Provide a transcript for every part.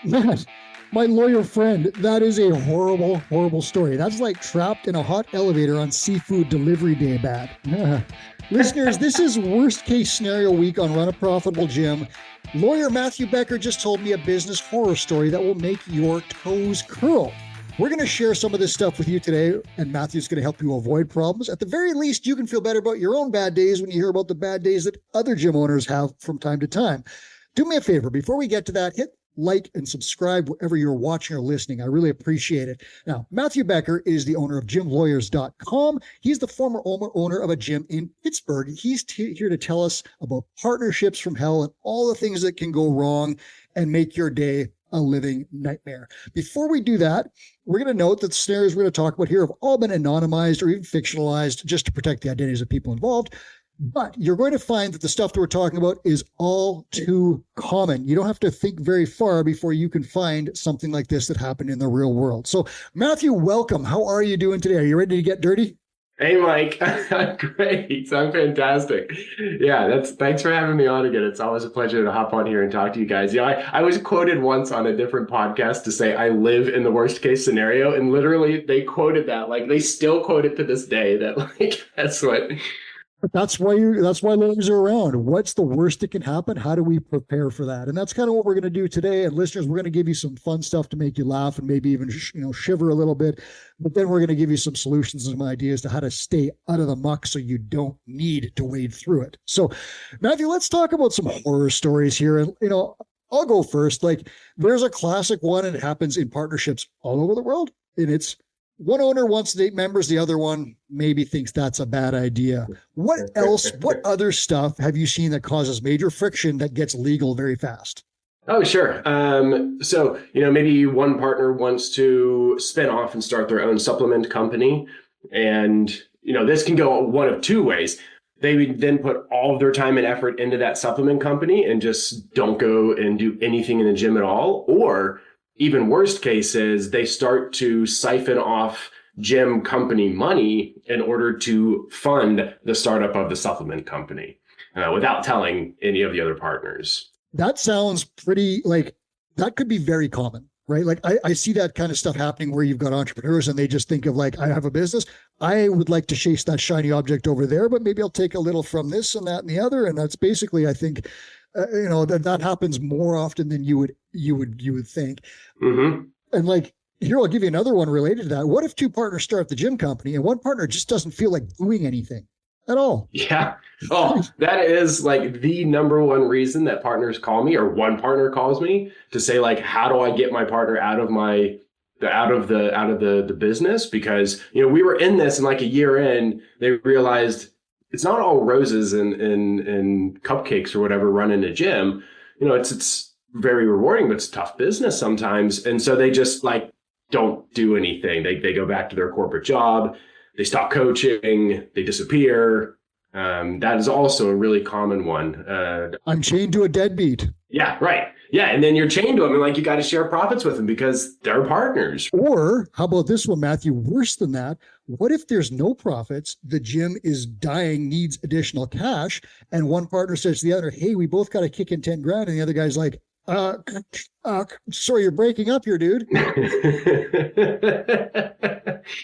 Matt, my lawyer friend, that is a horrible, horrible story. That's like trapped in a hot elevator on seafood delivery day bad. Listeners, this is worst case scenario week on Run a Profitable Gym. Lawyer Matthew Becker just told me a business horror story that will make your toes curl. We're going to share some of this stuff with you today, and Matthew's going to help you avoid problems. At the very least, you can feel better about your own bad days when you hear about the bad days that other gym owners have from time to time. Do me a favor, before we get to that, hit like and subscribe wherever you're watching or listening. I really appreciate it. Now, Matthew Becker is the owner of gymlawyers.com. He's the former owner of a gym in Pittsburgh. He's here to tell us about partnerships from hell and all the things that can go wrong and make your day a living nightmare. Before we do that, we're going to note that the scenarios we're going to talk about here have all been anonymized or even fictionalized just to protect the identities of people involved. But you're going to find that the stuff that we're talking about is all too common. You don't have to think very far before you can find something like this that happened in the real world. So, Matthew, welcome. How are you doing today? Are you ready to get dirty? Hey, Mike. Great. I'm fantastic. Yeah, thanks for having me on again. It's always a pleasure to hop on here and talk to you guys. I was quoted once on a different podcast to say I live in the worst case scenario, and literally they quoted that. Like, they still quote it to this day that that's what. But that's why lawyers are around. What's the worst that can happen? How do we prepare for that? And that's kind of what we're going to do today. And listeners, we're going to give you some fun stuff to make you laugh and maybe even shiver a little bit. But then we're going to give you some solutions and some ideas to how to stay out of the muck so you don't need to wade through it. So, Matthew, let's talk about some horror stories here. And I'll go first. Like, there's a classic one, and it happens in partnerships all over the world, and it's one owner wants to date members, the other one maybe thinks that's a bad idea. What other stuff have you seen that causes major friction that gets legal very fast? Oh, sure. So, maybe one partner wants to spin off and start their own supplement company. And, this can go one of two ways. They would then put all of their time and effort into that supplement company and just don't go and do anything in the gym at all. Or even worst case is they start to siphon off gym company money in order to fund the startup of the supplement company without telling any of the other partners. That sounds pretty that could be very common, right? Like I see that kind of stuff happening where you've got entrepreneurs and they just think of I have a business. I would like to chase that shiny object over there, but maybe I'll take a little from this and that and the other. And that's basically, I think, that happens more often than you would think. Mm-hmm. And here, I'll give you another one related to that. What if two partners start the gym company and one partner just doesn't feel like doing anything at all? Yeah. Oh, that is the number one reason that partners call me, or one partner calls me to say how do I get my partner out of the business? Because, we were in this and a year in, they realized it's not all roses and cupcakes or whatever running a gym. It's very rewarding, but it's tough business sometimes. And so they just don't do anything. They go back to their corporate job. They stop coaching. They disappear. That is also a really common one. I'm chained to a deadbeat. Yeah, right. Yeah, and then you're chained to them and you got to share profits with them because they're partners. Or how about this one, Matthew? Worse than that. What if there's no profits? The gym is dying, needs additional cash. And one partner says to the other, hey, we both got to kick in 10 grand. And the other guy's like, sorry, you're breaking up here, dude.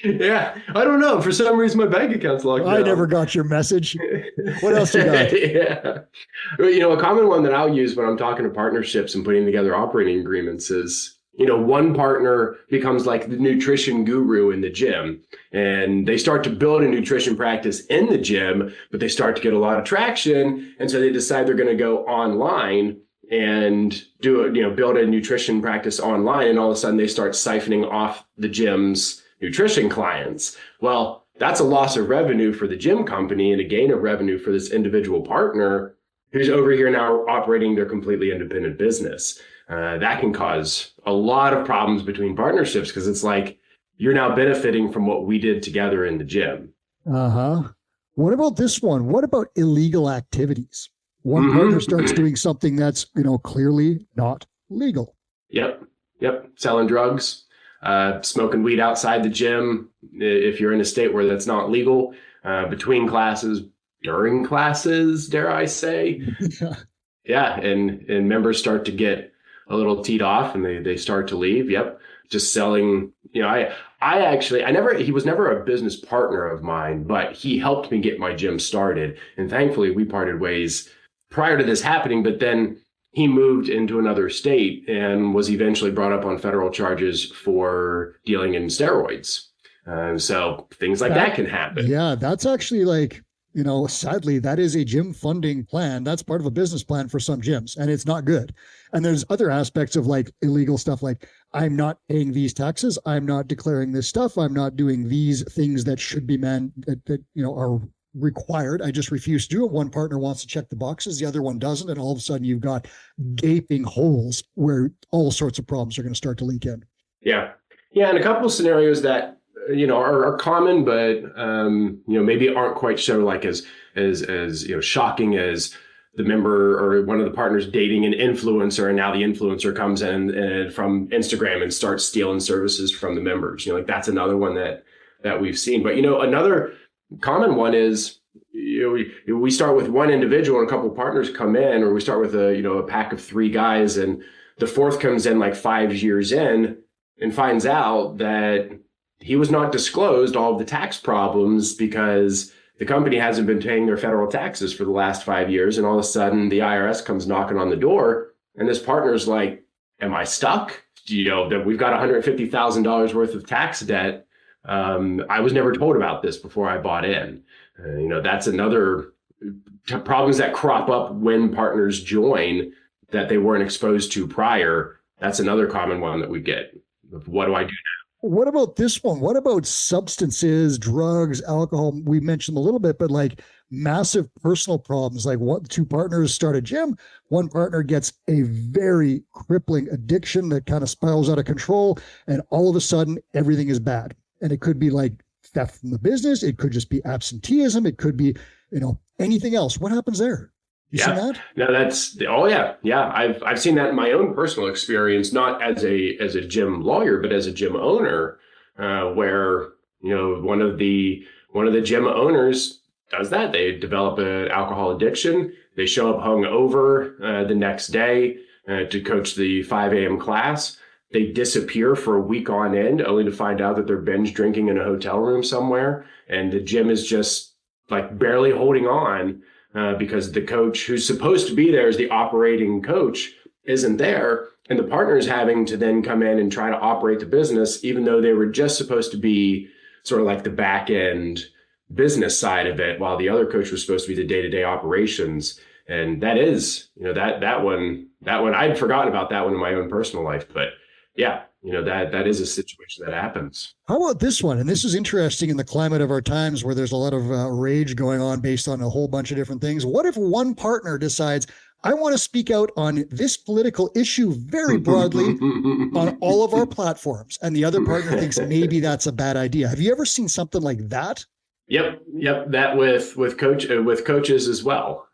Yeah, I don't know. For some reason, my bank account's locked down. I never got your message. What else you got? Yeah. A common one that I'll use when I'm talking to partnerships and putting together operating agreements is, one partner becomes the nutrition guru in the gym, and they start to build a nutrition practice in the gym, but they start to get a lot of traction. And so they decide they're going to go online and build a nutrition practice online. And all of a sudden they start siphoning off the gym's nutrition clients. Well, that's a loss of revenue for the gym company and a gain of revenue for this individual partner who's over here now operating their completely independent business. That can cause a lot of problems between partnerships because it's you're now benefiting from what we did together in the gym. Uh-huh. What about this one? What about illegal activities? One partner starts doing something that's, clearly not legal. Yep. Selling drugs, smoking weed outside the gym. If you're in a state where that's not legal, between classes, during classes, dare I say. Yeah. And members start to get a little teed off and they start to leave. Yep. Just selling, he was never a business partner of mine, but he helped me get my gym started. And thankfully we parted ways prior to this happening, but then he moved into another state and was eventually brought up on federal charges for dealing in steroids. So things like that can happen. Yeah, that's actually like, sadly, that is a gym funding plan. That's part of a business plan for some gyms, and it's not good. And there's other aspects of like illegal stuff, like I'm not paying these taxes, I'm not declaring this stuff, I'm not doing these things that should be that are required. I just refuse to do it. One partner wants to check the boxes, the other one doesn't, and all of a sudden you've got gaping holes where all sorts of problems are going to start to leak in. Yeah, and a couple of scenarios that are common, but maybe aren't quite so like as shocking as the member or one of the partners dating an influencer, and now the influencer comes in from Instagram and starts stealing services from the members. That's another one that we've seen. But another common one is we start with one individual and a couple of partners come in, or we start with a pack of 3 guys, and the fourth comes in like 5 years in and finds out that he was not disclosed all of the tax problems because the company hasn't been paying their federal taxes for the last 5 years. And all of a sudden the IRS comes knocking on the door, and this partner's like, am I stuck? That we've got $150,000 worth of tax debt. I was never told about this before I bought in. That's another problems that crop up when partners join that they weren't exposed to prior. That's another common one that we get. What do I do now? What about this one? What about substances, drugs, alcohol? We mentioned a little bit, but like massive personal problems. Like 2 partners start a gym, one partner gets a very crippling addiction that kind of spirals out of control, and all of a sudden everything is bad. And it could be like theft from the business. It could just be absenteeism. It could be, anything else. What happens there? You seen that? No, yeah. I've seen that in my own personal experience, not as a gym lawyer, but as a gym owner, where one of the gym owners does that. They develop an alcohol addiction. They show up hungover the next day to coach the 5 a.m. class. They disappear for a week on end, only to find out that they're binge drinking in a hotel room somewhere, and the gym is just like barely holding on. Because the coach who's supposed to be there as the operating coach isn't there, and the partner is having to then come in and try to operate the business, even though they were just supposed to be sort of like the back end business side of it, while the other coach was supposed to be the day-to-day operations. And that is, that one I'd forgotten about that one in my own personal life, but yeah, that is a situation that happens. How about this one? And this is interesting in the climate of our times where there's a lot of rage going on based on a whole bunch of different things. What if one partner decides, I want to speak out on this political issue very broadly on all of our platforms, and the other partner thinks maybe that's a bad idea? Have you ever seen something like that? Yep. That with coaches as well,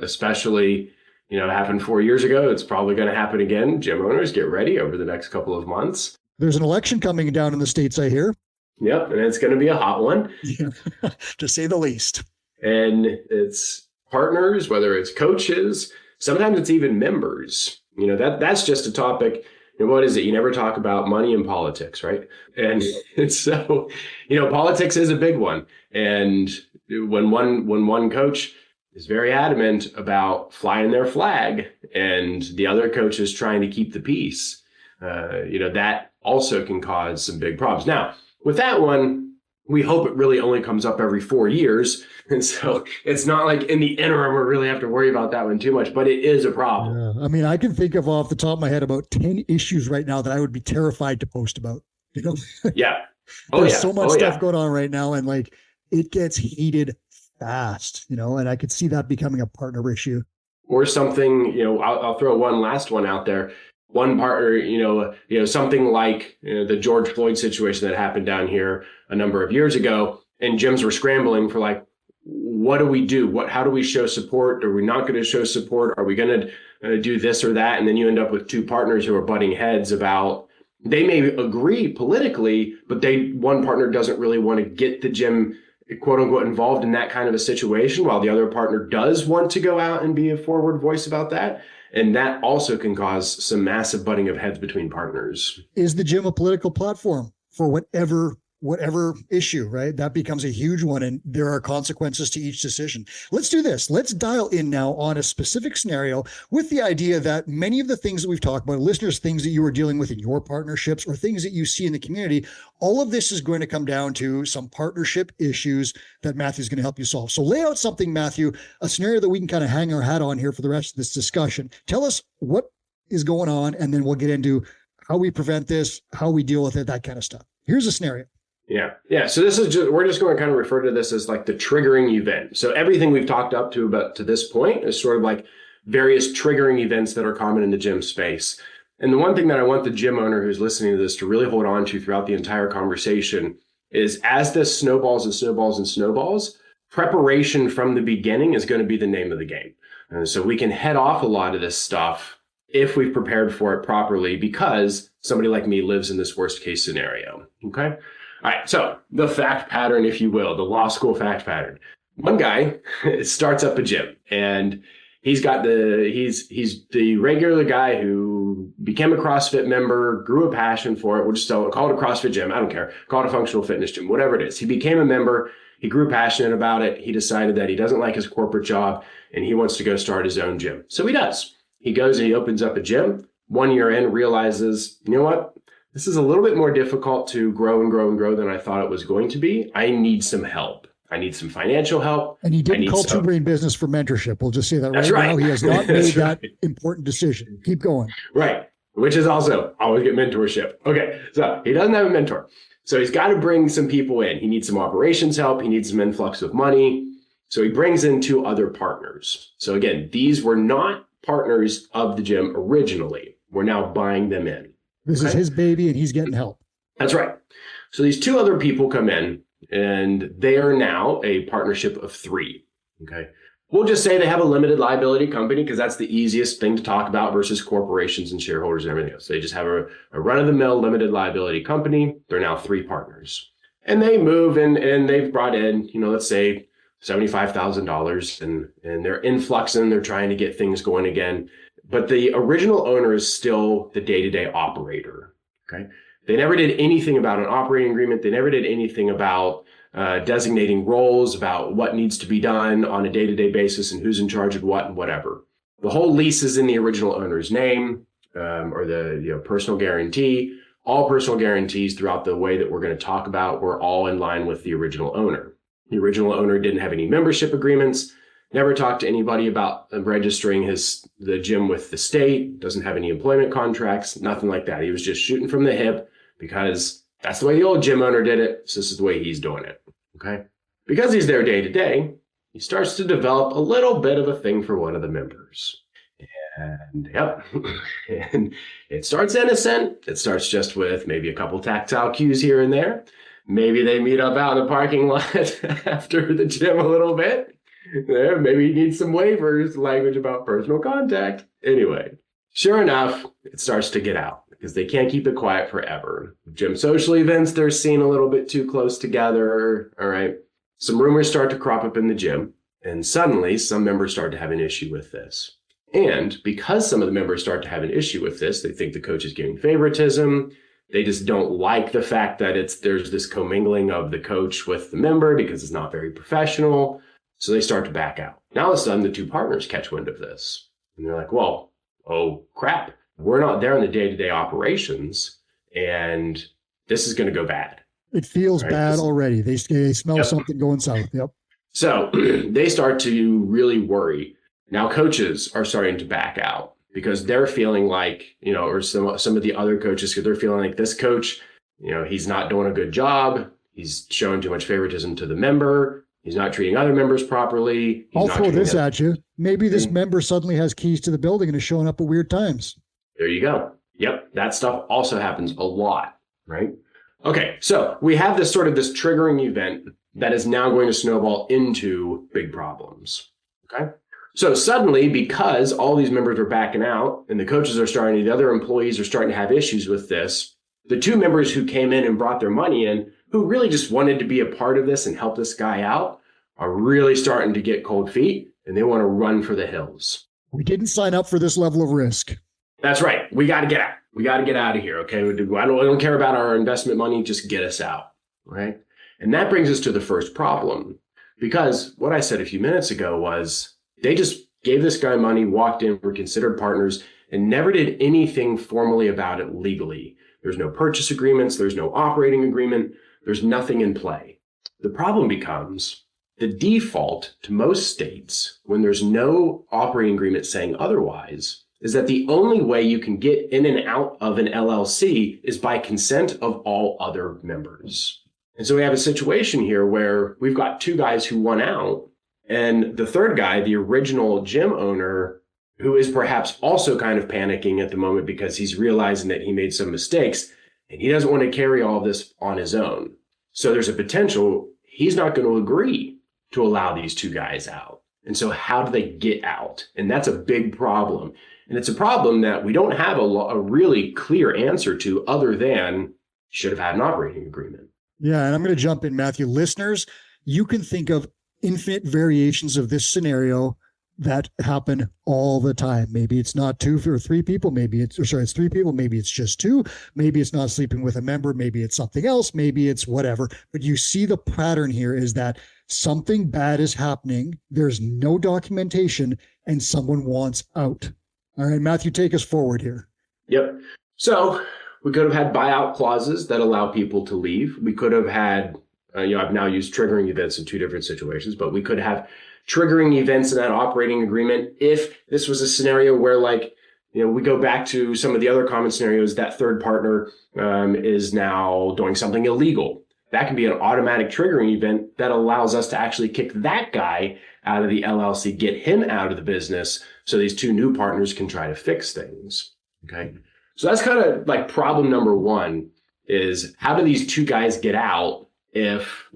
especially. Happened 4 years ago. It's probably going to happen again. Gym owners, get ready over the next couple of months. There's an election coming down in the States, I hear. Yep, and it's going to be a hot one. Yeah, to say the least. And it's partners, whether it's coaches, sometimes it's even members. That's just a topic. What is it? You never talk about money and politics, right? And so, politics is a big one. And when one coach is very adamant about flying their flag and the other coach is trying to keep the peace, that also can cause some big problems. Now, with that one, we hope it really only comes up every 4 years. And so it's not like in the interim, we really have to worry about that one too much, but it is a problem. Yeah. I mean, I can think of off the top of my head about 10 issues right now that I would be terrified to post about. Yeah. There's so much stuff going on right now, and like it gets heated fast, and I could see that becoming a partner issue. Or something, I'll throw one last one out there. One partner, something like the George Floyd situation that happened down here a number of years ago, and gyms were scrambling for like, what do we do? How do we show support? Are we not going to show support? Are we going to do this or that? And then you end up with 2 partners who are butting heads about, they may agree politically, but one partner doesn't really want to get the gym quote unquote involved in that kind of a situation, while the other partner does want to go out and be a forward voice about that. And that also can cause some massive butting of heads between partners. Is the gym a political platform for whatever issue, right? That becomes a huge one, and there are consequences to each decision. Let's do this. Let's dial in now on a specific scenario with the idea that many of the things that we've talked about, listeners, things that you are dealing with in your partnerships or things that you see in the community, all of this is going to come down to some partnership issues that Matthew's going to help you solve. So lay out something, Matthew, a scenario that we can kind of hang our hat on here for the rest of this discussion. Tell us what is going on, and then we'll get into how we prevent this, how we deal with it, that kind of stuff. Here's a scenario. Yeah. So this is we're just going to kind of refer to this as like the triggering event. So everything we've talked up to about to this point is sort of like various triggering events that are common in the gym space. And the one thing that I want the gym owner who's listening to this to really hold on to throughout the entire conversation is, as this snowballs and snowballs and snowballs, preparation from the beginning is going to be the name of the game. And so we can head off a lot of this stuff if we've prepared for it properly, because somebody like me lives in this worst case scenario. Okay. All right, so the fact pattern, if you will, the law school fact pattern. One guy starts up a gym, and he's the regular guy who became a CrossFit member, grew a passion for it. We'll just call it a CrossFit gym. I don't care. Call it a functional fitness gym, whatever it is. He became a member. He grew passionate about it. He decided that he doesn't like his corporate job, and he wants to go start his own gym. So he does. He goes and he opens up a gym. 1 year in, realizes, you know what? This is a little bit more difficult to grow and grow and grow than I thought it was going to be. I need some help. I need some financial help. And he didn't call Two Brain Business for mentorship. We'll just say that That's right now. He has not made that important decision. Keep going. Right. Which is also always get mentorship. Okay. So he doesn't have a mentor. So he's got to bring some people in. He needs some operations help. He needs some influx of money. So he brings in 2 other partners. So again, these were not partners of the gym originally. We're now buying them in. This is his baby, and he's getting help. That's right. So these 2 other people come in, and they are now a partnership of 3. Okay. We'll just say they have a limited liability company, because that's the easiest thing to talk about versus corporations and shareholders and everything else. They just have a run-of-the-mill limited liability company. They're now 3 partners. And they move and they've brought in, let's say $75,000, and they're influxing, they're trying to get things going again. But the original owner is still the day-to-day operator, okay? They never did anything about an operating agreement. They never did anything about designating roles, about what needs to be done on a day-to-day basis and who's in charge of what and whatever. The whole lease is in the original owner's name, or the personal guarantee. All personal guarantees throughout the way that we're going to talk about were all in line with the original owner. The original owner didn't have any membership agreements. Never talked to anybody about registering the gym with the state, doesn't have any employment contracts, nothing like that. He was just shooting from the hip because that's the way the old gym owner did it. So this is the way he's doing it. Okay. Because he's there day to day, he starts to develop a little bit of a thing for one of the members. And and it starts innocent. It starts just with maybe a couple tactile cues here and there. Maybe they meet up out in the parking lot after the gym a little bit. There, maybe he needs some waivers, language about personal contact. Anyway, sure enough, it starts to get out because they can't keep it quiet forever. Gym social events, they're seen a little bit too close together. All right. Some rumors start to crop up in the gym, and suddenly some members start to have an issue with this. And because some of the members start to have an issue with this, they think the coach is giving favoritism. They just don't like the fact that there's this commingling of the coach with the member because it's not very professional. So they start to back out. Now all of a sudden, the 2 partners catch wind of this. And they're like, well, oh, crap. We're not there in the day-to-day operations, and this is going to go bad. It feels bad already. They smell something going south. Yep. So they start to really worry. Now coaches are starting to back out because they're feeling like, or some of the other coaches, because they're feeling like this coach, he's not doing a good job. He's showing too much favoritism to the member. He's not treating other members properly. I'll throw this at you. Maybe this member suddenly has keys to the building and is showing up at weird times. There you go. Yep. That stuff also happens a lot, right? Okay. So we have this triggering event that is now going to snowball into big problems. Okay. So suddenly, because all these members are backing out and the coaches are the other employees are starting to have issues with this, the 2 members who came in and brought their money in, who really just wanted to be a part of this and help this guy out, are really starting to get cold feet, and they want to run for the hills. We didn't sign up for this level of risk. That's right. We got to get out. We got to get out of here. Okay. I don't care about our investment money. Just get us out. Right. And that brings us to the first problem, because what I said a few minutes ago was they just gave this guy money, walked in, were considered partners, and never did anything formally about it legally. There's no purchase agreements. There's no operating agreement. There's nothing in play. The problem becomes the default to most states, when there's no operating agreement saying otherwise, is that the only way you can get in and out of an LLC is by consent of all other members. And so we have a situation here where we've got two guys who won out, and the third guy, the original gym owner, who is perhaps also kind of panicking at the moment because he's realizing that he made some mistakes and he doesn't want to carry all of this on his own. So there's a potential he's not going to agree to allow these two guys out. And so how do they get out? And that's a big problem. And it's a problem that we don't have a really clear answer to, other than should have had an operating agreement. Yeah, and I'm going to jump in, Matthew. Listeners, you can think of infinite variations of this scenario that happen all the time. Maybe it's not two or three people. It's three people. Maybe it's just two. Maybe it's not sleeping with a member. Maybe it's something else. Maybe it's whatever. But you see the pattern here is that something bad is happening. There's no documentation and someone wants out. All right, Matthew, take us forward here. Yep. So we could have had buyout clauses that allow people to leave. We could have had, I've now used triggering events in two different situations, but we could have triggering events in that operating agreement if this was a scenario where, we go back to some of the other common scenarios, that third partner is now doing something illegal. That can be an automatic triggering event that allows us to actually kick that guy out of the LLC, get him out of the business, so these two new partners can try to fix things. Okay. So that's kind of like problem number one, is how do these two guys get out if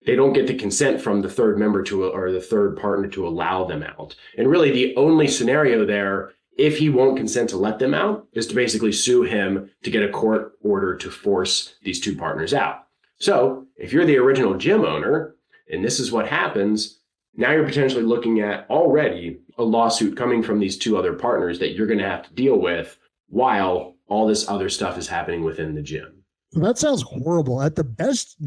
they don't get the consent from the third member or the third partner to allow them out? And really the only scenario there, if he won't consent to let them out, is to basically sue him to get a court order to force these two partners out. So if you're the original gym owner and this is what happens, now you're potentially looking at already a lawsuit coming from these two other partners that you're going to have to deal with while all this other stuff is happening within the gym. That sounds horrible. At the best,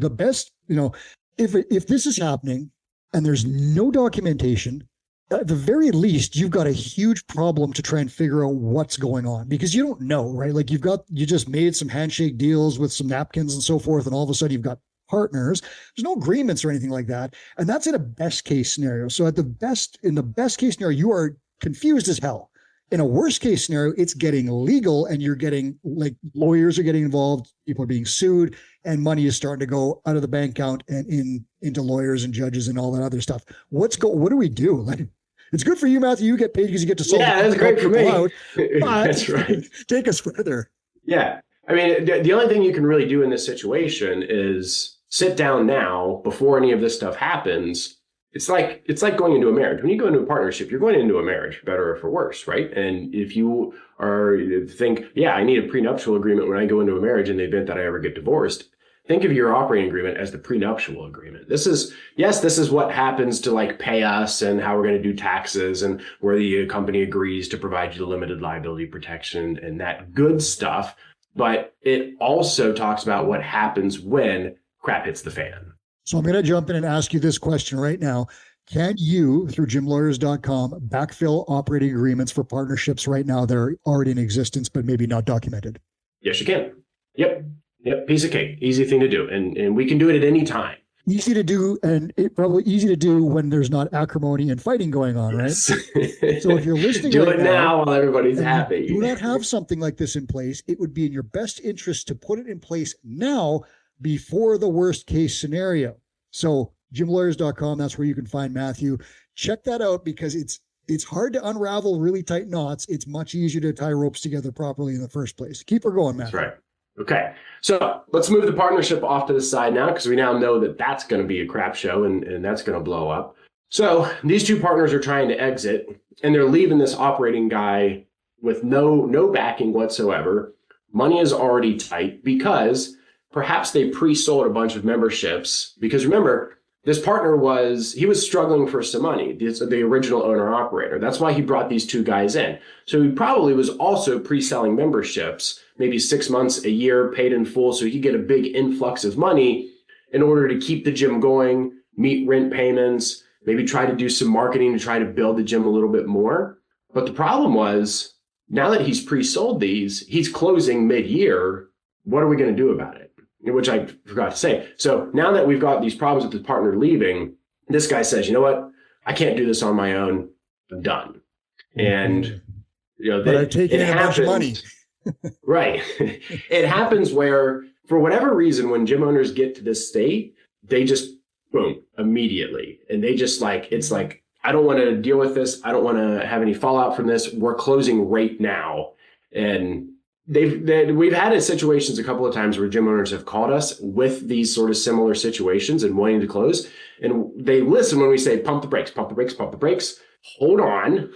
if this is happening and there's no documentation, at the very least, you've got a huge problem to try and figure out what's going on, because you don't know, right? Like you just made some handshake deals with some napkins and so forth, and all of a sudden you've got partners. There's no agreements or anything like that. And that's in a best case scenario. So in the best case scenario, you are confused as hell. In a worst case scenario, it's getting legal and you're getting, like, lawyers are getting involved, people are being sued, and money is starting to go out of the bank account and into lawyers and judges and all that other stuff. What do we do? Like, it's good for you, Matthew. You get paid because you get to solve. Yeah, that's great for me. Out, but That's right. Take us further. Yeah. I mean, the only thing you can really do in this situation is sit down now before any of this stuff happens. It's like going into a marriage. When you go into a partnership, you're going into a marriage, for better or for worse, right? And if you think, I need a prenuptial agreement when I go into a marriage in the event that I ever get divorced, think of your operating agreement as the prenuptial agreement. This is what happens to pay us and how we're going to do taxes and where the company agrees to provide you the limited liability protection and that good stuff. But it also talks about what happens when crap hits the fan. So I'm going to jump in and ask you this question right now. Can you, through gymlawyers.com, backfill operating agreements for partnerships right now that are already in existence, but maybe not documented? Yes, you can. Yep. Piece of cake. Easy thing to do. And we can do it at any time. Easy to do, and probably easy to do when there's not acrimony and fighting going on, right? Yes. So if you're listening do right it now while everybody's happy. Do not have something like this in place. It would be in your best interest to put it in place now before the worst case scenario. So gymlawyers.com, that's where you can find Matthew. Check that out, because it's hard to unravel really tight knots. It's much easier to tie ropes together properly in the first place. Keep her going, Matthew. That's right. Okay. So let's move the partnership off to the side now, because we now know that that's going to be a crap show and that's going to blow up. So these two partners are trying to exit, and they're leaving this operating guy with no backing whatsoever. Money is already tight because perhaps they pre-sold a bunch of memberships, because remember, this partner was struggling for some money, the original owner operator. That's why he brought these two guys in. So he probably was also pre-selling memberships, maybe 6 months, a year, paid in full, so he could get a big influx of money in order to keep the gym going, meet rent payments, maybe try to do some marketing to try to build the gym a little bit more. But the problem was, now that he's pre-sold these, he's closing mid-year. What are we going to do about it? Which I forgot to say. So now that we've got these problems with the partner leaving, this guy says, you know what? I can't do this on my own. I'm done. And, but I've taken in a bunch of money. Right. It happens where, for whatever reason, when gym owners get to this state, they just, boom, immediately. And they just it's like, I don't want to deal with this. I don't want to have any fallout from this. We're closing right now. And we've had situations a couple of times where gym owners have called us with these sort of similar situations and wanting to close. And they listen when we say, pump the brakes, pump the brakes, pump the brakes. Hold on.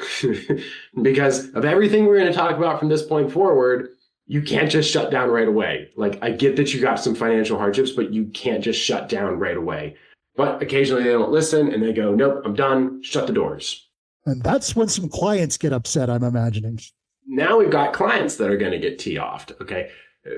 Because of everything we're going to talk about from this point forward, you can't just shut down right away. Like, I get that you got some financial hardships, but you can't just shut down right away. But occasionally they don't listen and they go, nope, I'm done. Shut the doors. And that's when some clients get upset, I'm imagining. Now we've got clients that are going to get tee-offed. Okay.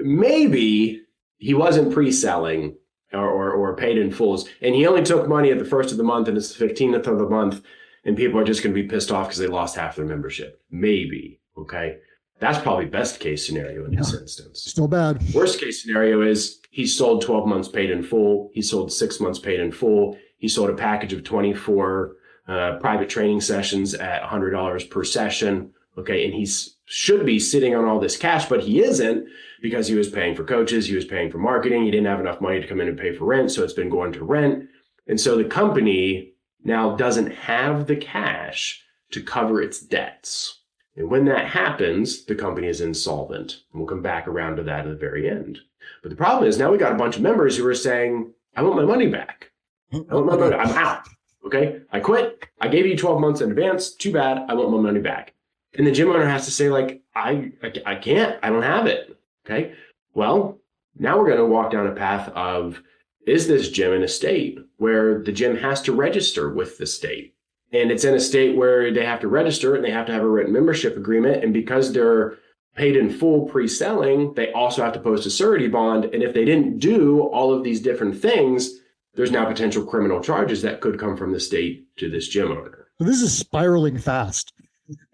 Maybe he wasn't pre-selling or paid in fulls, and he only took money at the first of the month and it's the 15th of the month, and people are just going to be pissed off because they lost half their membership. Maybe. Okay. That's probably best case scenario in this instance. Still bad. Worst case scenario is he sold 12 months paid in full. He sold 6 months paid in full. He sold a package of 24 private training sessions at $100 per session. Okay. And he should be sitting on all this cash, but he isn't, because he was paying for coaches. He was paying for marketing. He didn't have enough money to come in and pay for rent. So it's been going to rent. And so the company now doesn't have the cash to cover its debts. And when that happens, the company is insolvent. And we'll come back around to that at the very end. But the problem is now we got a bunch of members who are saying, I want my money back. I want my money. I'm out. Okay. I quit. I gave you 12 months in advance. Too bad. I want my money back. And the gym owner has to say, like, I can't. I don't have it. Okay. Well, now we're going to walk down a path of, is this gym in a state where the gym has to register with the state? And it's in a state where they have to register and they have to have a written membership agreement. And because they're paid in full pre-selling, they also have to post a surety bond. And if they didn't do all of these different things, there's now potential criminal charges that could come from the state to this gym owner. So this is spiraling fast.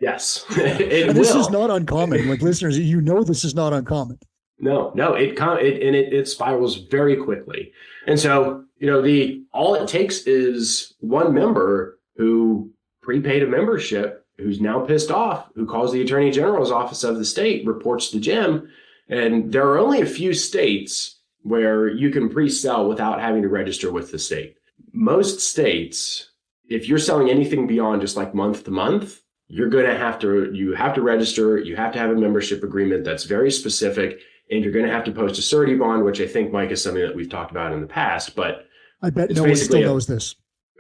Yes. And this is not uncommon. Like, listeners, this is not uncommon. No, it spirals very quickly. And so, all it takes is one member who prepaid a membership, who's now pissed off, who calls the Attorney General's office of the state, reports to the gym. And there are only a few states where you can pre-sell without having to register with the state. Most states, if you're selling anything beyond just like month to month, you have to register, you have to have a membership agreement that's very specific, and you're going to have to post a surety bond, which I think, Mike, is something that we've talked about in the past, but I bet no one still knows this.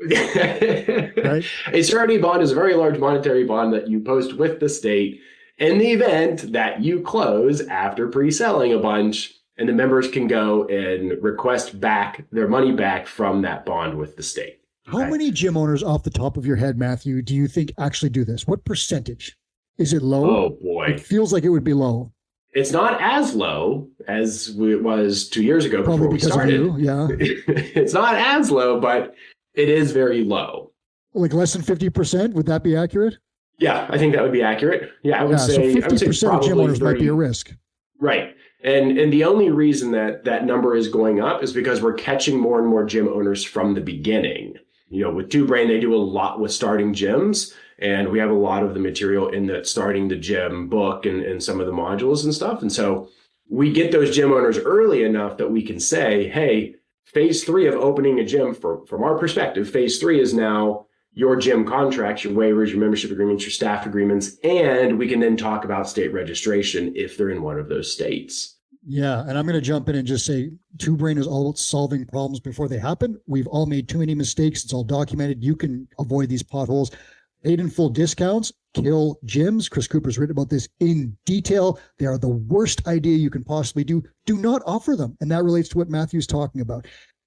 Right? A surety bond is a very large monetary bond that you post with the state in the event that you close after pre-selling a bunch, and the members can go and request back their money back from that bond with the state. How many gym owners off the top of your head, Matthew, do you think actually do this? What percentage? Is it low? Oh, boy. It feels like it would be low. It's not as low as it was 2 years ago. Probably before we because started. of you, yeah. It's not as low, but it is very low. Like less than 50%? Would that be accurate? Yeah, I think that would be accurate. Yeah, I would say 50% of gym owners might be a risk. Right. And the only reason that number is going up is because we're catching more and more gym owners from the beginning. With Two Brain, they do a lot with starting gyms, and we have a lot of the material in the starting the gym book and some of the modules and stuff. And so we get those gym owners early enough that we can say, hey, phase 3 of opening a gym, from our perspective, phase 3 is now your gym contracts, your waivers, your membership agreements, your staff agreements, and we can then talk about state registration if they're in one of those states. Yeah, and I'm going to jump in and just say, Two Brain is all about solving problems before they happen. We've all made too many mistakes. It's all documented. You can avoid these potholes. Paid in full discounts kill gyms. Chris Cooper's written about this in detail. They are the worst idea you can possibly do. Do not offer them. And that relates to what Matthew's talking about.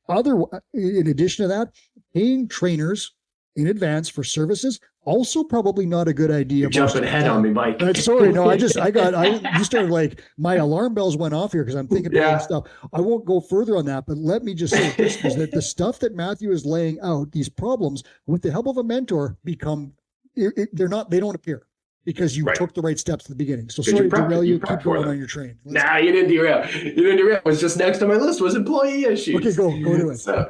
In addition to that, Paying trainers in advance for services, also probably not a good idea. You're jumping ahead on me, Mike. Sorry, no, you started like, my alarm bells went off here because I'm thinking about stuff. I won't go further on that, but let me just say this, is that the stuff that Matthew is laying out, these problems, with the help of a mentor, they don't appear. Because you took the right steps at the beginning. So sorry to derail you. Keep going on your train. Nah, you didn't derail. It was just next on my list was employee issues. Okay, go do it. So,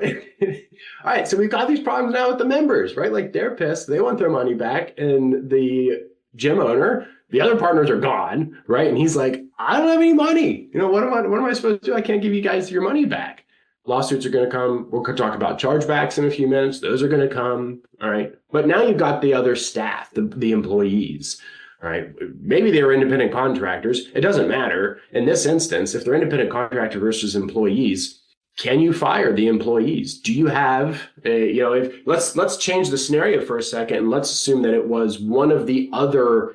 all right, so we've got these problems now with the members, right? Like they're pissed. They want their money back. And the gym owner, the other partners are gone, right? And he's like, I don't have any money. What am I supposed to do? I can't give you guys your money back. Lawsuits are going to come. We'll talk about chargebacks in a few minutes. Those are going to come. All right. But now you've got the other staff, the employees. All right. Maybe they were independent contractors. It doesn't matter. In this instance, if they're independent contractor versus employees, can you fire the employees? Do you have let's change the scenario for a second and let's assume that it was one of the other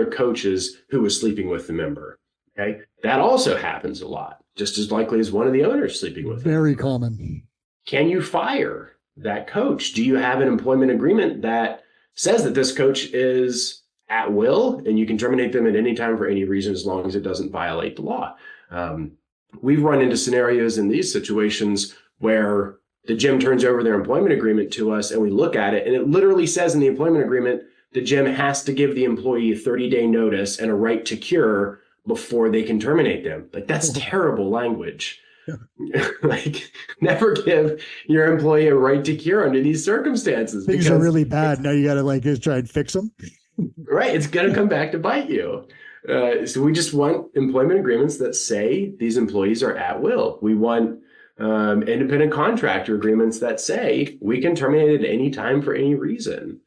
coaches who was sleeping with the member. Okay. That also happens a lot. Just as likely as one of the owners sleeping with them. Very common. Can you fire that coach? Do you have an employment agreement that says that this coach is at will and you can terminate them at any time for any reason as long as it doesn't violate the law? We've run into scenarios in these situations where the gym turns over their employment agreement to us and we look at it and it literally says in the employment agreement, the gym has to give the employee a 30-day notice and a right to cure before they can terminate them. Like that's terrible language. Yeah. Like never give your employee a right to cure under these circumstances. Things are really bad. Now you got to just try and fix them. Right. It's going to come back to bite you. So we just want employment agreements that say these employees are at will. We want independent contractor agreements that say we can terminate at any time for any reason.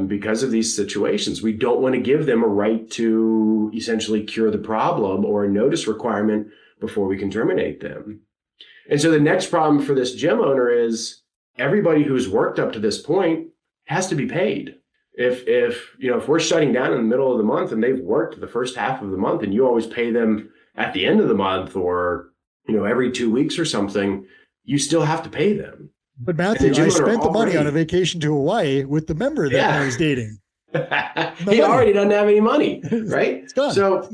Because of these situations, we don't want to give them a right to essentially cure the problem or a notice requirement before we can terminate them. And so the next problem for this gym owner is everybody who's worked up to this point has to be paid. If we're shutting down in the middle of the month and they've worked the first half of the month and you always pay them at the end of the month or, every 2 weeks or something, you still have to pay them. But Matthew, I spent the money on a vacation to Hawaii with the member that I was dating. He already doesn't have any money, right? It's gone. So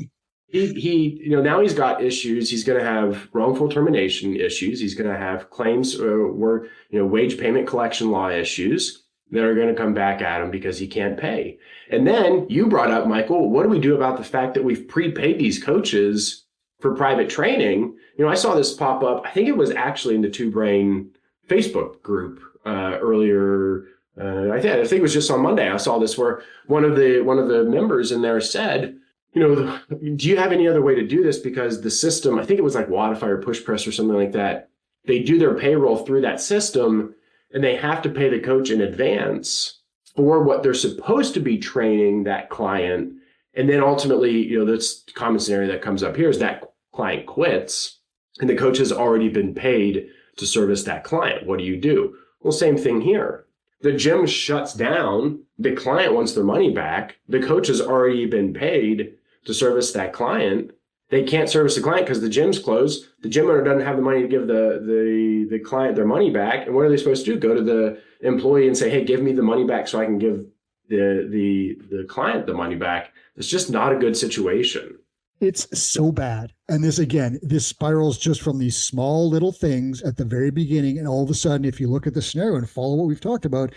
he now he's got issues. He's going to have wrongful termination issues. He's going to have claims wage payment collection law issues that are going to come back at him because he can't pay. And then you brought up, Michael, what do we do about the fact that we've prepaid these coaches for private training? I saw this pop up. I think it was actually in the Two Brain Facebook group earlier. I think it was just on Monday. I saw this where one of the members in there said, do you have any other way to do this? Because the system, I think it was like Wodify or Push Press or something like that. They do their payroll through that system and they have to pay the coach in advance for what they're supposed to be training that client. And then ultimately, that's the common scenario that comes up here is that client quits and the coach has already been paid to service that client. What do? Well, same thing here. The gym shuts down. The client wants their money back. The coach has already been paid to service that client. They can't service the client because the gym's closed. The gym owner doesn't have the money to give the client their money back. And what are they supposed to do? Go to the employee and say, hey, give me the money back so I can give the client the money back. It's just not a good situation. It's so bad. And this spirals just from these small little things at the very beginning. And all of a sudden, if you look at the scenario and follow what we've talked about,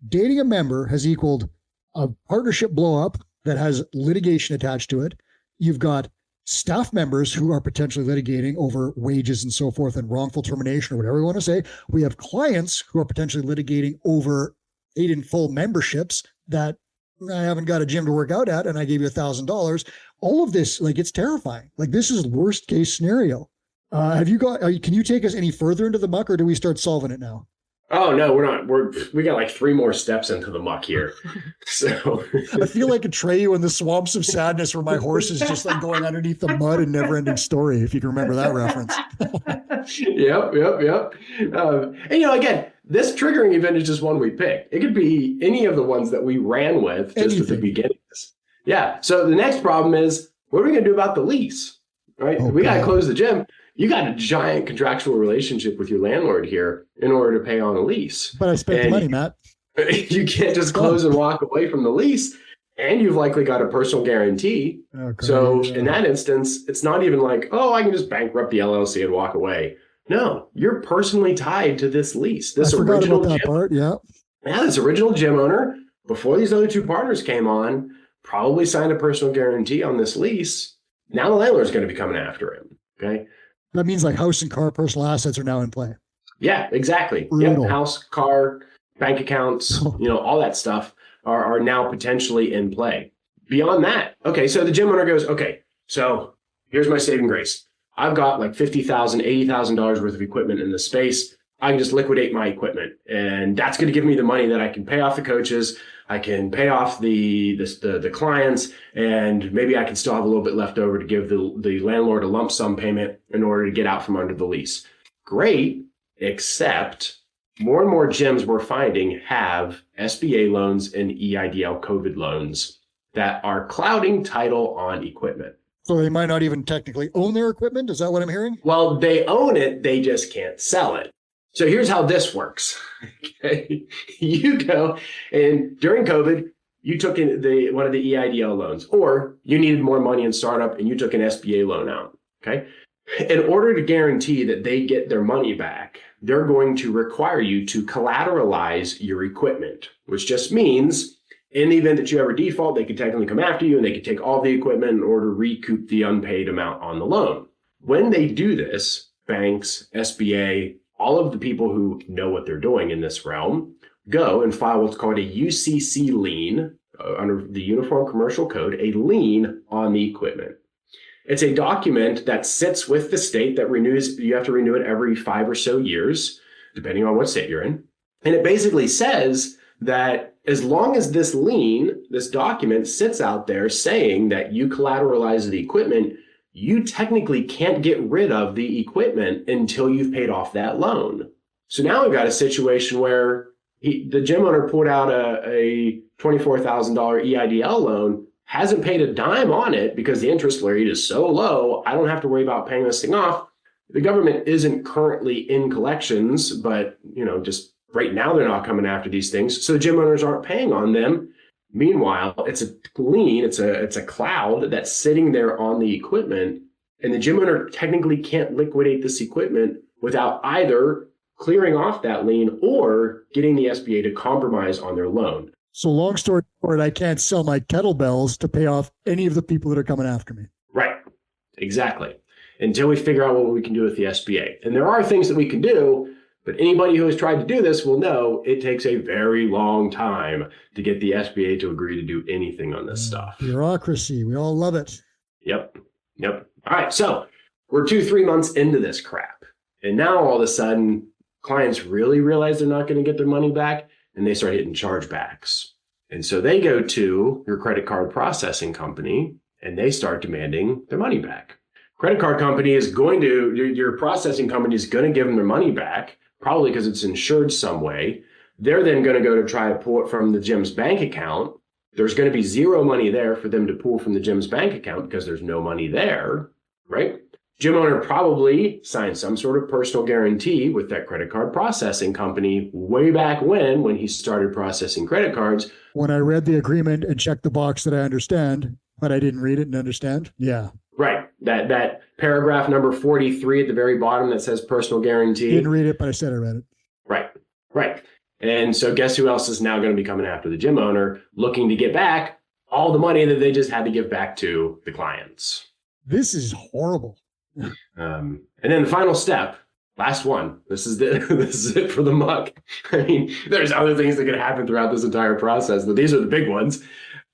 dating a member has equaled a partnership blow up that has litigation attached to it. You've got staff members who are potentially litigating over wages and so forth and wrongful termination or whatever you want to say. We have clients who are potentially litigating over paid in full memberships that I haven't got a gym to work out at and I gave you $1,000. All of this, it's terrifying. This is worst case scenario. Can you take us any further into the muck or do we start solving it now? Oh, no, we're not. We got like 3 more steps into the muck here. So I feel like Atreyu in the swamps of sadness where my horse is just going underneath the mud and never ending story. If you can remember that reference. Yep. And again, this triggering event is just one we picked. It could be any of the ones that we ran with just at the beginning. Yeah. So the next problem is, what are we going to do about the lease? right? Oh, We got to God. close the gym. You got a giant contractual relationship with your landlord here in order to pay on a lease. But I spent the money, Matt. You can't just close and walk away from the lease. And you've likely got a personal guarantee. Okay, So yeah. in that instance, it's not even like, oh, I can just bankrupt the LLC and walk away. No, you're personally tied to this lease. This I forgot original about that gym, part. Yeah. this original gym owner, before these other two partners came on, probably signed a personal guarantee on this lease. Now the landlord's going to be coming after him. Okay. That means like house and car personal assets are now in play. Yeah, exactly. Brutal. Yep. House, car, bank accounts, all that stuff are now potentially in play. Beyond that, okay, so the gym owner goes, okay, so here's my saving grace. I've got like $50,000, $80,000 worth of equipment in this space. I can just liquidate my equipment, and that's going to give me the money that I can pay off the coaches. I can pay off the clients, and maybe I can still have a little bit left over to give the landlord a lump sum payment in order to get out from under the lease. Great, except more and more gyms we're finding have SBA loans and EIDL COVID loans that are clouding title on equipment. So they might not even technically own their equipment. Is that what I'm hearing? Well, they own it, they just can't sell it. So here's how this works. Okay. You go and during COVID, you took in one of the EIDL loans, or you needed more money in startup and you took an SBA loan out. Okay. In order to guarantee that they get their money back, they're going to require you to collateralize your equipment, which just means in the event that you ever default, they could technically come after you and they could take all the equipment in order to recoup the unpaid amount on the loan. When they do this, banks, SBA, all of the people who know what they're doing in this realm go and file what's called a UCC lien under the Uniform Commercial Code, a lien on the equipment. It's a document that sits with the state that renews. You have to renew it every 5 or so years, depending on what state you're in. And it basically says that as long as this lien, this document sits out there saying that you collateralize the equipment, you technically can't get rid of the equipment until you've paid off that loan. So now we've got a situation where the gym owner pulled out a $24,000 EIDL loan, hasn't paid a dime on it because the interest rate is so low, I don't have to worry about paying this thing off. The government isn't currently in collections, but just right now they're not coming after these things. So the gym owners aren't paying on them. Meanwhile, it's a lien, it's a cloud that's sitting there on the equipment, and the gym owner technically can't liquidate this equipment without either clearing off that lien or getting the SBA to compromise on their loan. So long story short, I can't sell my kettlebells to pay off any of the people that are coming after me. Right. Exactly. Until we figure out what we can do with the SBA. And there are things that we can do, but anybody who has tried to do this will know it takes a very long time to get the SBA to agree to do anything on this stuff. Bureaucracy. We all love it. Yep. All right. So we're 2-3 months into this crap. And now all of a sudden, clients really realize they're not going to get their money back, and they start hitting chargebacks. And so they go to your credit card processing company and they start demanding their money back. Credit card company is your processing company is going to give them their money back, probably because it's insured some way. They're then going to go to try to pull it from the gym's bank account. There's going to be zero money there for them to pull from the gym's bank account because there's no money there, right? Gym owner probably signed some sort of personal guarantee with that credit card processing company way back when he started processing credit cards. When I read the agreement and checked the box that I understand, but I didn't read it and understand. Yeah. Right. That paragraph number 43 at the very bottom that says personal guarantee. Didn't read it, but I said I read it. Right. And so guess who else is now going to be coming after the gym owner, looking to get back all the money that they just had to give back to the clients. This is horrible. And then the final step, last one. This is it for the muck. I mean, there's other things that could happen throughout this entire process, but these are the big ones.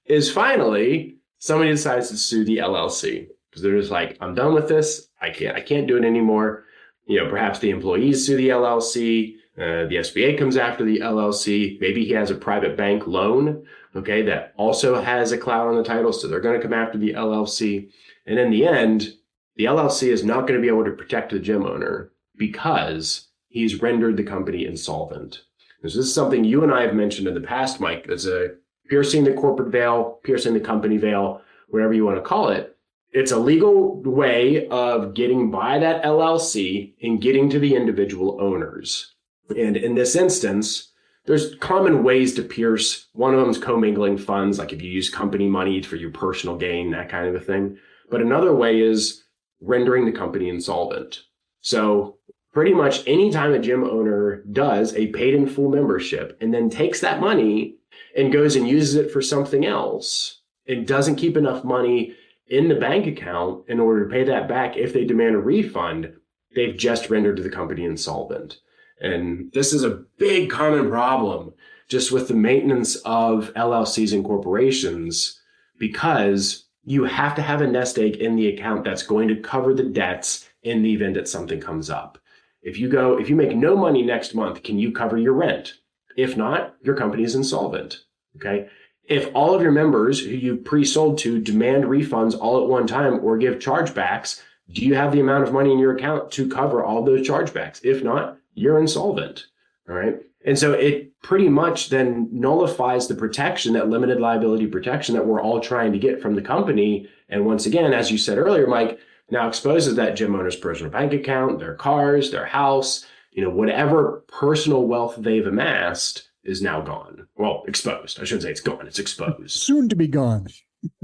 Is finally somebody decides to sue the LLC because they're just like, I'm done with this. I can't do it anymore. Perhaps the employees sue the LLC. The SBA comes after the LLC. Maybe he has a private bank loan, okay, that also has a cloud on the title, so they're going to come after the LLC. And in the end, the LLC is not going to be able to protect the gym owner because he's rendered the company insolvent. This is something you and I have mentioned in the past, Mike. There's a piercing the corporate veil, piercing the company veil, whatever you want to call it. It's a legal way of getting by that LLC and getting to the individual owners. And in this instance, there's common ways to pierce. One of them is commingling funds, like if you use company money for your personal gain, that kind of a thing. But another way is rendering the company insolvent. So pretty much anytime a gym owner does a paid in full membership and then takes that money and goes and uses it for something else and doesn't keep enough money in the bank account in order to pay that back, if they demand a refund, they've just rendered the company insolvent. And this is a big common problem just with the maintenance of LLCs and corporations, because you have to have a nest egg in the account that's going to cover the debts in the event that something comes up. If you make no money next month, can you cover your rent? If not, your company is insolvent. Okay. If all of your members who you pre-sold to demand refunds all at one time or give chargebacks, do you have the amount of money in your account to cover all those chargebacks? If not, you're insolvent. All right. And so it pretty much then nullifies the protection, that limited liability protection that we're all trying to get from the company. And once again, as you said earlier, Mike, now exposes that gym owner's personal bank account, their cars, their house, whatever personal wealth they've amassed is now gone. Well, exposed. I shouldn't say it's gone. It's exposed. Soon to be gone.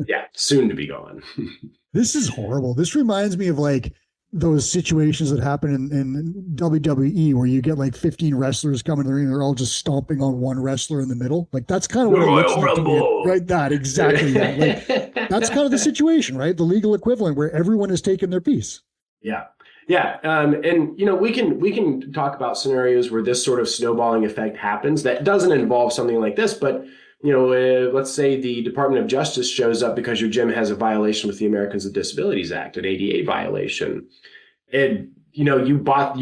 Yeah, soon to be gone. This is horrible. This reminds me of like those situations that happen in WWE where you get like 15 wrestlers coming to the ring and they're all just stomping on one wrestler in the middle. Like that's kind of what it looks like to me. Right? That, exactly. That. Like, that's kind of the situation, right? The legal equivalent where everyone has taken their piece. Yeah. Yeah. And we can talk about scenarios where this sort of snowballing effect happens that doesn't involve something like this, but let's say the Department of Justice shows up because your gym has a violation with the Americans with Disabilities Act, an ADA violation. And, you bought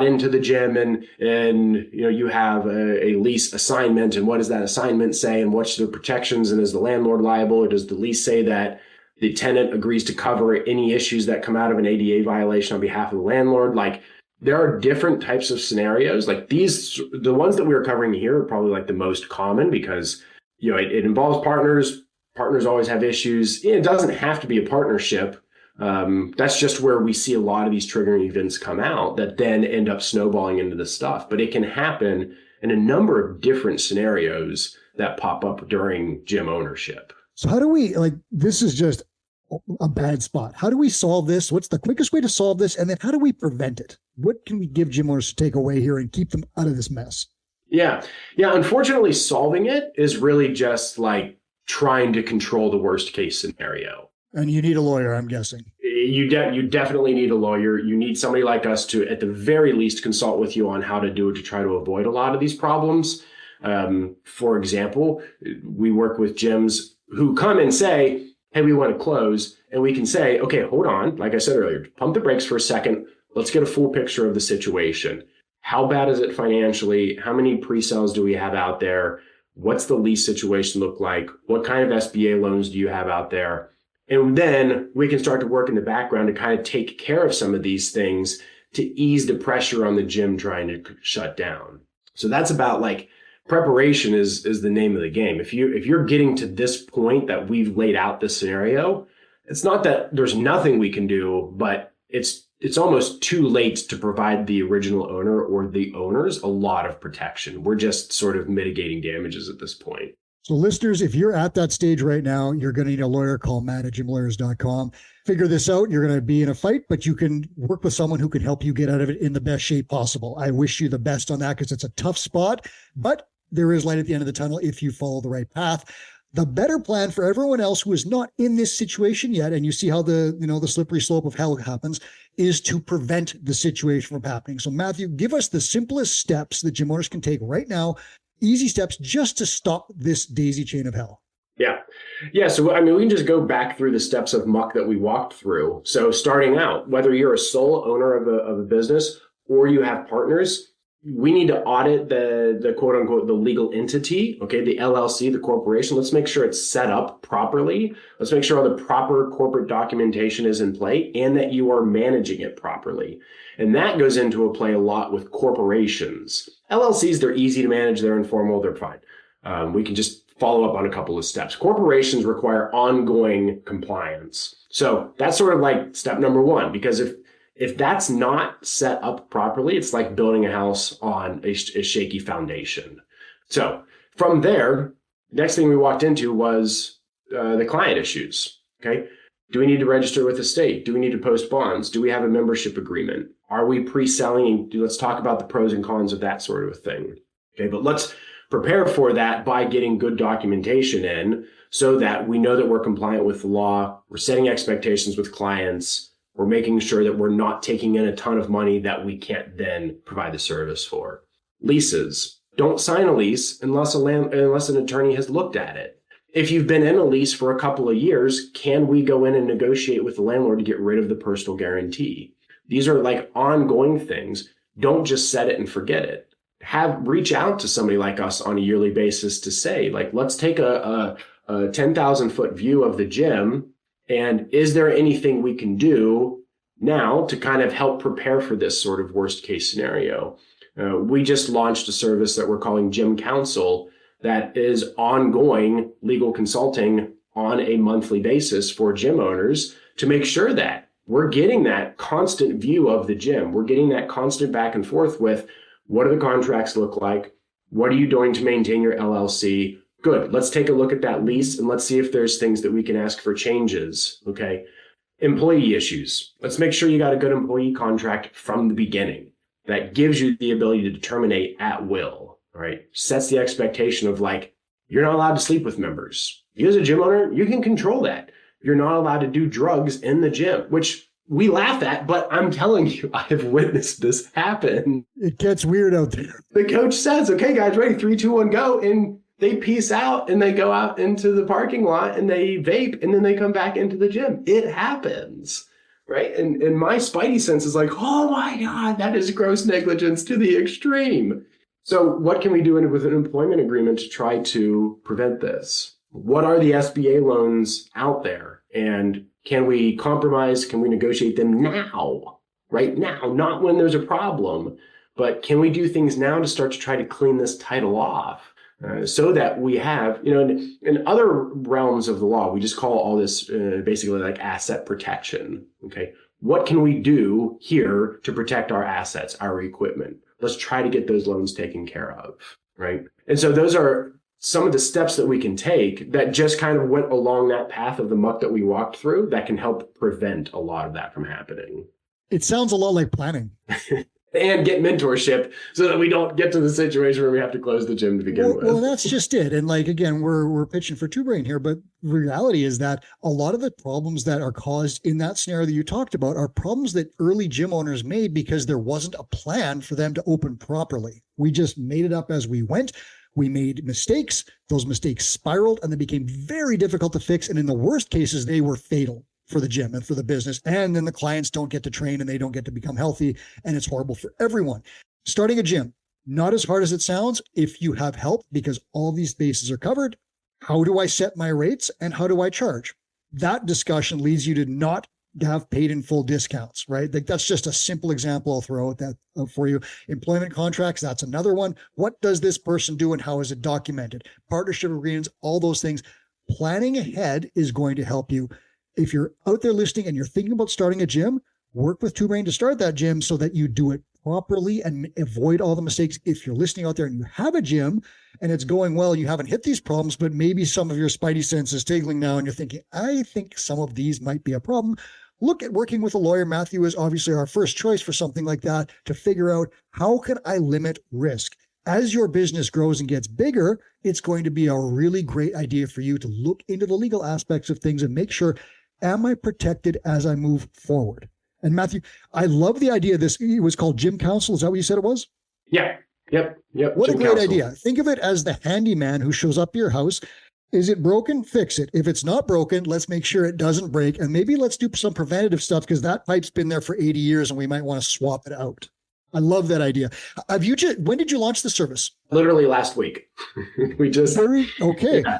into the gym and you have a lease assignment. And what does that assignment say? And what's the protections? And is the landlord liable? Or does the lease say that the tenant agrees to cover any issues that come out of an ADA violation on behalf of the landlord? Like, there are different types of scenarios. Like the ones that we are covering here are probably like the most common because, it involves partners. Partners always have issues. It doesn't have to be a partnership. That's just where we see a lot of these triggering events come out that then end up snowballing into this stuff. But it can happen in a number of different scenarios that pop up during gym ownership. So how do we, this is just a bad spot. How do we solve this? What's the quickest way to solve this? And then how do we prevent it? What can we give gym owners to take away here and keep them out of this mess? Yeah. Unfortunately, solving it is really just like trying to control the worst case scenario. And you need a lawyer, I'm guessing. You definitely need a lawyer. You need somebody like us to, at the very least, consult with you on how to do it to try to avoid a lot of these problems. For example, we work with gyms who come and say, hey, we want to close. And we can say, okay, hold on. Like I said earlier, pump the brakes for a second. Let's get a full picture of the situation. How bad is it financially? How many pre-sales do we have out there? What's the lease situation look like? What kind of SBA loans do you have out there? And then we can start to work in the background to kind of take care of some of these things to ease the pressure on the gym trying to shut down. So that's about like preparation is the name of the game. If you're getting to this point that we've laid out this scenario, it's not that there's nothing we can do, but it's almost too late to provide the original owner or the owners a lot of protection. We're just sort of mitigating damages at this point. So listeners, if you're at that stage right now, you're going to need a lawyer. Call Matt at gymlawyers.com. Figure this out. You're going to be in a fight, but you can work with someone who can help you get out of it in the best shape possible. I wish you the best on that because it's a tough spot, but there is light at the end of the tunnel if you follow the right path. The better plan for everyone else who is not in this situation yet, and you see how the slippery slope of hell happens, is to prevent the situation from happening. So Matthew, give us the simplest steps that gym owners can take right now, easy steps just to stop this daisy chain of hell. Yeah. So, we can just go back through the steps of muck that we walked through. So starting out, whether you're a sole owner of a business or you have partners, we need to audit the quote unquote, the legal entity, okay, the LLC, the corporation. Let's make sure it's set up properly. Let's make sure all the proper corporate documentation is in play and that you are managing it properly. And that goes into a play a lot with corporations. LLCs, they're easy to manage. They're informal. They're fine. We can just follow up on a couple of steps. Corporations require ongoing compliance. So that's sort of like step number one, because if that's not set up properly, it's like building a house on a shaky foundation. So from there, next thing we walked into was the client issues. Okay. Do we need to register with the state? Do we need to post bonds? Do we have a membership agreement? Are we pre-selling? Let's talk about the pros and cons of that sort of a thing. Okay. But let's prepare for that by getting good documentation in so that we know that we're compliant with the law. We're setting expectations with clients. We're making sure that we're not taking in a ton of money that we can't then provide the service for. Leases. Don't sign a lease unless an attorney has looked at it. If you've been in a lease for a couple of years, can we go in and negotiate with the landlord to get rid of the personal guarantee? These are like ongoing things. Don't just set it and forget it. Reach out to somebody like us on a yearly basis to say, like, let's take a 10,000 foot view of the gym. And is there anything we can do now to kind of help prepare for this sort of worst case scenario? We just launched a service that we're calling Gym Counsel that is ongoing legal consulting on a monthly basis for gym owners to make sure that we're getting that constant view of the gym. We're getting that constant back and forth with what do the contracts look like? What are you doing to maintain your LLC? Good. Let's take a look at that lease and let's see if there's things that we can ask for changes. Okay. Employee issues. Let's make sure you got a good employee contract from the beginning that gives you the ability to terminate at will, right? Sets the expectation of like, you're not allowed to sleep with members. You as a gym owner, you can control that. You're not allowed to do drugs in the gym, which we laugh at, but I'm telling you, I have witnessed this happen. It gets weird out there. The coach says, okay, guys, ready? 3, 2, 1, go. And they peace out and they go out into the parking lot and they vape and then they come back into the gym. It happens, right? And my spidey sense is like, oh my God, that is gross negligence to the extreme. So what can we do with an employment agreement to try to prevent this? What are the SBA loans out there? And can we compromise? Can we negotiate them now, right now? Not when there's a problem, but can we do things now to start to try to clean this title off so that we have, in other realms of the law, we just call all this basically like asset protection. Okay. What can we do here to protect our assets, our equipment? Let's try to get those loans taken care of, right? And so those are some of the steps that we can take that just kind of went along that path of the muck that we walked through that can help prevent a lot of that from happening. It sounds a lot like planning. And get mentorship so that we don't get to the situation where we have to close the gym to begin with. Well, that's just it. And like, again, we're pitching for Two Brain here, but reality is that a lot of the problems that are caused in that scenario that you talked about are problems that early gym owners made because there wasn't a plan for them to open properly. We just made it up as we went. We made mistakes. Those mistakes spiraled and they became very difficult to fix. And in the worst cases, they were fatal for the gym and for the business. And then the clients don't get to train and they don't get to become healthy. And it's horrible for everyone. Starting a gym, not as hard as it sounds if you have help, because all these bases are covered. How do I set my rates and how do I charge? That discussion leads you to not have paid in full discounts, right? Like that's just a simple example I'll throw at that for you. Employment contracts, that's another one. What does this person do and how is it documented? Partnership agreements, all those things. Planning ahead is going to help you. If you're out there listening and you're thinking about starting a gym, work with Two Brain to start that gym so that you do it properly and avoid all the mistakes. If you're listening out there and you have a gym and it's going well, you haven't hit these problems, but maybe some of your spidey sense is tingling now and you're thinking, I think some of these might be a problem. Look at working with a lawyer. Matthew is obviously our first choice for something like that to figure out how can I limit risk. As your business grows and gets bigger, it's going to be a really great idea for you to look into the legal aspects of things and make sure, am I protected as I move forward? And Matthew, I love the idea. It was called Gym Counsel. Is that what you said it was? Yeah. Yep. What Gym a great Counsel. idea. Think of it as the handyman who shows up to your house. Is it broken? Fix it. If it's not broken, let's make sure it doesn't break. And maybe let's do some preventative stuff because that pipe's been there for 80 years and we might want to swap it out. I love that idea. When did you launch the service? Literally last week. Okay. Yeah.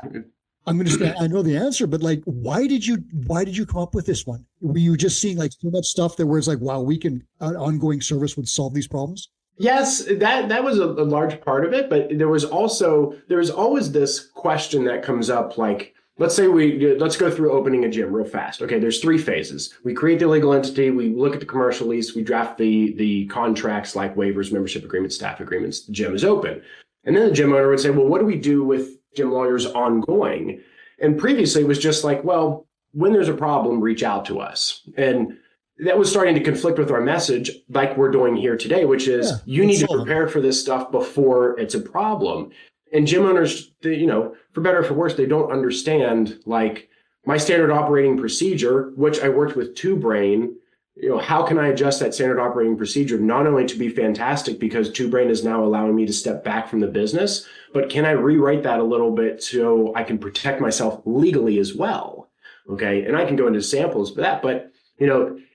I'm going to say, I know the answer, but like, why did you come up with this one? Were you just seeing like so much stuff that where it's like, wow, an ongoing service would solve these problems? Yes, that was a large part of it, but there was always this question that comes up, like, let's go through opening a gym real fast. Okay, there's 3 phases. We create the legal entity, we look at the commercial lease, we draft the contracts like waivers, membership agreements, staff agreements, the gym is open. And then the gym owner would say, well, what do we do with gym lawyers ongoing? And previously it was just like, well, when there's a problem, reach out to us. And that was starting to conflict with our message, like we're doing here today, which is you need to prepare for this stuff before it's a problem. And gym owners, for better or for worse, they don't understand, like, my standard operating procedure, which I worked with Two Brain. How can I adjust that standard operating procedure, not only to be fantastic because Two Brain is now allowing me to step back from the business, but can I rewrite that a little bit so I can protect myself legally as well? Okay. And I can go into samples for that, but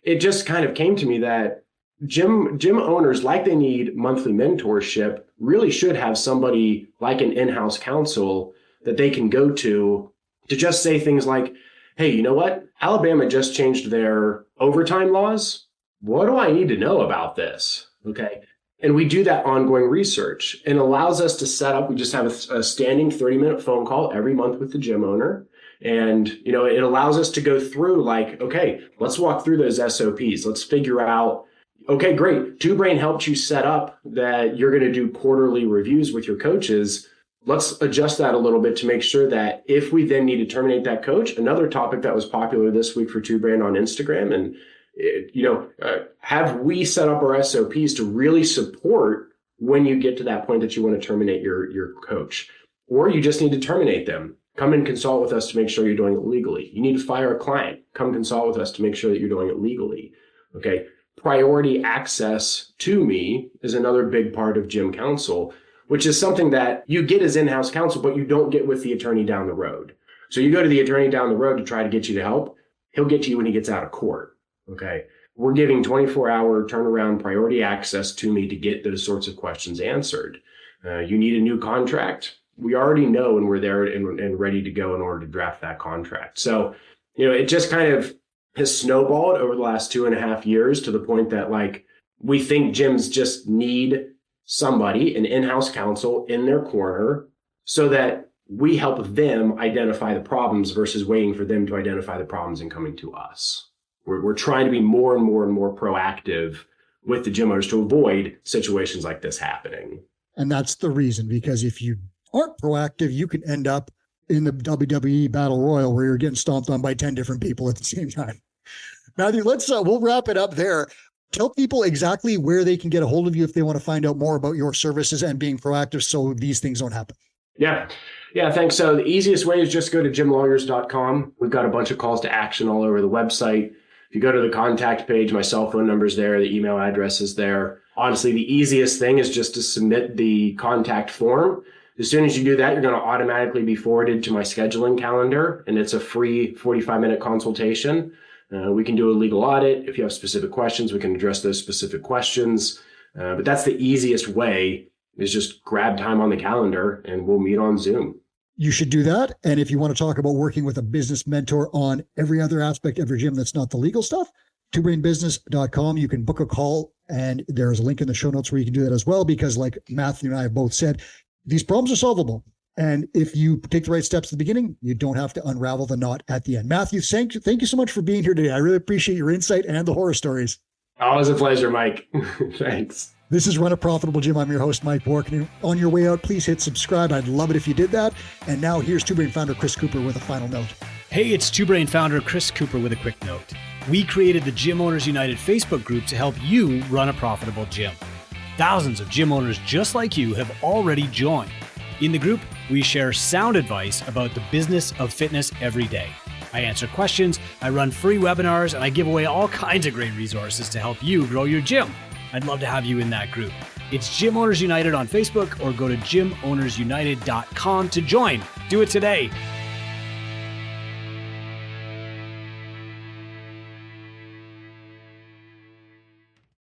it just kind of came to me that gym owners, like they need monthly mentorship, really should have somebody like an in-house counsel that they can go to just say things like, hey, you know what? Alabama just changed their overtime laws. What do I need to know about this? Okay. And we do that ongoing research and allows us to set up, we just have a standing 30-minute phone call every month with the gym owner. And, it allows us to go through like, okay, let's walk through those SOPs. Let's figure out, okay, great. Two Brain helped you set up that you're going to do quarterly reviews with your coaches. Let's adjust that a little bit to make sure that if we then need to terminate that coach, another topic that was popular this week for Two Brain on Instagram, and, have we set up our SOPs to really support when you get to that point that you want to terminate your coach, or you just need to terminate them. Come and consult with us to make sure you're doing it legally. You need to fire a client. Come consult with us to make sure that you're doing it legally. Okay. Priority access to me is another big part of gym counsel, which is something that you get as in-house counsel, but you don't get with the attorney down the road. So you go to the attorney down the road to try to get you to help. He'll get to you when he gets out of court. Okay. We're giving 24-hour turnaround priority access to me to get those sorts of questions answered. You need a new contract. We already know and we're there and ready to go in order to draft that contract. So, it just kind of has snowballed over the last 2.5 years to the point that, like, we think gyms just need somebody, an in-house counsel in their corner so that we help them identify the problems versus waiting for them to identify the problems and coming to us. We're trying to be more and more and more proactive with the gym owners to avoid situations like this happening. And that's the reason, because if you aren't proactive, you can end up in the WWE Battle Royal where you're getting stomped on by 10 different people at the same time. Matthew, we'll wrap it up there. Tell people exactly where they can get a hold of you if they want to find out more about your services and being proactive so these things don't happen. Yeah, thanks. So the easiest way is just go to gymlawyers.com. We've got a bunch of calls to action all over the website. If you go to the contact page, my cell phone number is there, the email address is there. Honestly, the easiest thing is just to submit the contact form. As soon as you do that, you're going to automatically be forwarded to my scheduling calendar, and it's a free 45-minute consultation. We can do a legal audit. If you have specific questions, we can address those specific questions. But that's the easiest way, is just grab time on the calendar and we'll meet on Zoom. You should do that. And if you want to talk about working with a business mentor on every other aspect of your gym that's not the legal stuff, twobrainbusiness.com. You can book a call, and there's a link in the show notes where you can do that as well, because like Matthew and I have both said, these problems are solvable. And if you take the right steps at the beginning, you don't have to unravel the knot at the end. Matthew, thank you so much for being here today. I really appreciate your insight and the horror stories. Always a pleasure, Mike. Thanks. This is Run a Profitable Gym. I'm your host, Mike Warkentin. On your way out, please hit subscribe. I'd love it if you did that. And now here's Two Brain founder Chris Cooper with a final note. Hey, it's Two Brain founder Chris Cooper with a quick note. We created the Gym Owners United Facebook group to help you run a profitable gym. Thousands of gym owners just like you have already joined. In the group, we share sound advice about the business of fitness every day. I answer questions, I run free webinars, and I give away all kinds of great resources to help you grow your gym. I'd love to have you in that group. It's Gym Owners United on Facebook, or go to gymownersunited.com to join. Do it today.